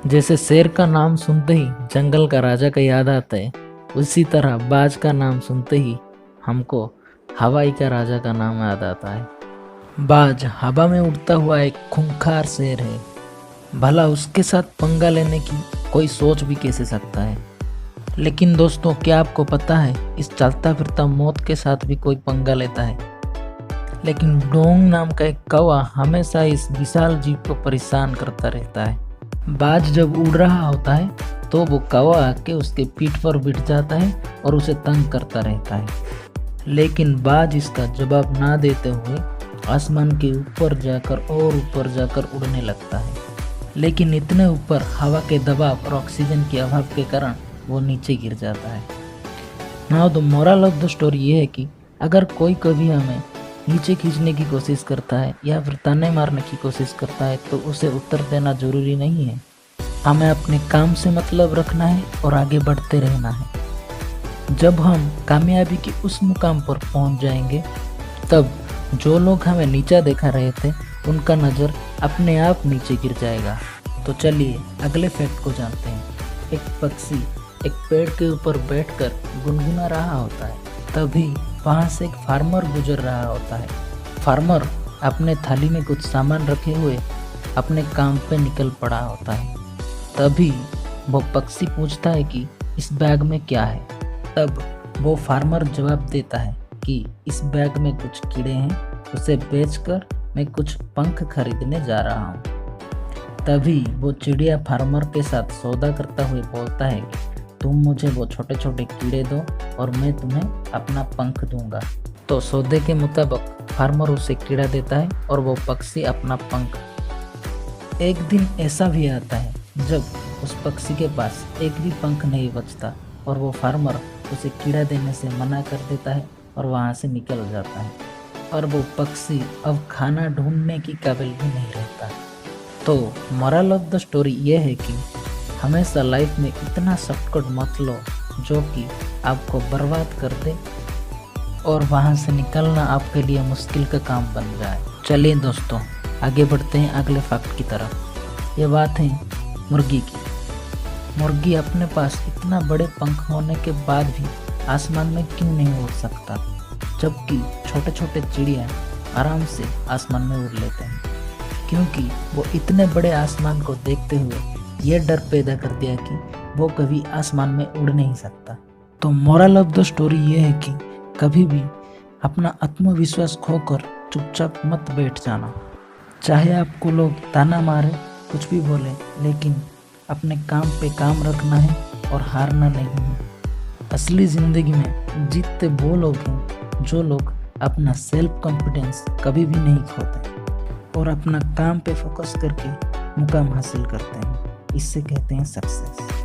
जैसे शेर का नाम सुनते ही जंगल का राजा का याद आता है, उसी तरह बाज का नाम सुनते ही हमको हवाई का राजा का नाम याद आता है। बाज हवा में उड़ता हुआ एक खूंखार शेर है। भला उसके साथ पंगा लेने की कोई सोच भी कैसे सकता है। लेकिन दोस्तों, क्या आपको पता है इस चलता फिरता मौत के साथ भी कोई पंगा लेता है। लेकिन डोंग नाम का एक कौवा हमेशा इस विशाल जीव को परेशान करता रहता है। बाज जब उड़ रहा होता है तो वो कौवा आके उसके पीठ पर बैठ जाता है और उसे तंग करता रहता है। लेकिन बाज इसका जवाब ना देते हुए आसमान के ऊपर जाकर और ऊपर जाकर उड़ने लगता है। लेकिन इतने ऊपर हवा के दबाव और ऑक्सीजन के अभाव के कारण वो नीचे गिर जाता है। Now the moral of the story ये है कि अगर कोई कभी हमें नीचे खींचने की कोशिश करता है या फिर ताने मारने की कोशिश करता है तो उसे उत्तर देना जरूरी नहीं है। हमें अपने काम से मतलब रखना है और आगे बढ़ते रहना है। जब हम कामयाबी के उस मुकाम पर पहुंच जाएंगे तब जो लोग हमें नीचा देखा रहे थे उनका नज़र अपने आप नीचे गिर जाएगा। तो चलिए अगले फैक्ट को जानते हैं। एक पक्षी एक पेड़ के ऊपर बैठकर गुनगुना रहा होता है। तभी वहाँ से एक फार्मर गुजर रहा होता है। फार्मर अपने थाली में कुछ सामान रखे हुए अपने काम पे निकल पड़ा होता है। तभी वो पक्षी पूछता है कि इस बैग में क्या है। तब वो फार्मर जवाब देता है कि इस बैग में कुछ कीड़े हैं, उसे बेचकर मैं कुछ पंख खरीदने जा रहा हूँ। तभी वो चिड़िया फार्मर के साथ सौदा करता हुए बोलता है कि तुम मुझे वो छोटे छोटे कीड़े दो और मैं तुम्हें अपना पंख दूंगा। तो सौदे के मुताबिक फार्मर उसे कीड़ा देता है और वो पक्षी अपना पंख। एक दिन ऐसा भी आता है जब उस पक्षी के पास एक भी पंख नहीं बचता और वो फार्मर उसे कीड़ा देने से मना कर देता है और वहाँ से निकल जाता है और वो पक्षी अब खाना ढूंढने की काबिल भी नहीं रहता। तो मोरल ऑफ द स्टोरी ये है कि हमेशा लाइफ में इतना शॉर्टकट मत लो जो कि आपको बर्बाद कर दे और वहाँ से निकलना आपके लिए मुश्किल का काम बन जाए। चलिए दोस्तों, आगे बढ़ते हैं अगले फैक्ट की तरफ। ये बात है मुर्गी की। मुर्गी अपने पास इतना बड़े पंख होने के बाद भी आसमान में क्यों नहीं उड़ सकता, जबकि छोटे छोटे चिड़िया आराम से आसमान में उड़ लेते हैं। क्योंकि वो इतने बड़े आसमान को देखते हुए ये डर पैदा कर दिया कि वो कभी आसमान में उड़ नहीं सकता। तो मोरल ऑफ द स्टोरी ये है कि कभी भी अपना आत्मविश्वास खोकर चुपचाप मत बैठ जाना। चाहे आपको लोग ताना मारे, कुछ भी बोले, लेकिन अपने काम पे काम रखना है और हारना नहीं है। असली ज़िंदगी में जीतते वो लोग हैं जो लोग अपना सेल्फ कॉन्फिडेंस कभी भी नहीं खोते और अपना काम पे फोकस करके मुकाम हासिल करते हैं। इससे कहते हैं सक्सेस।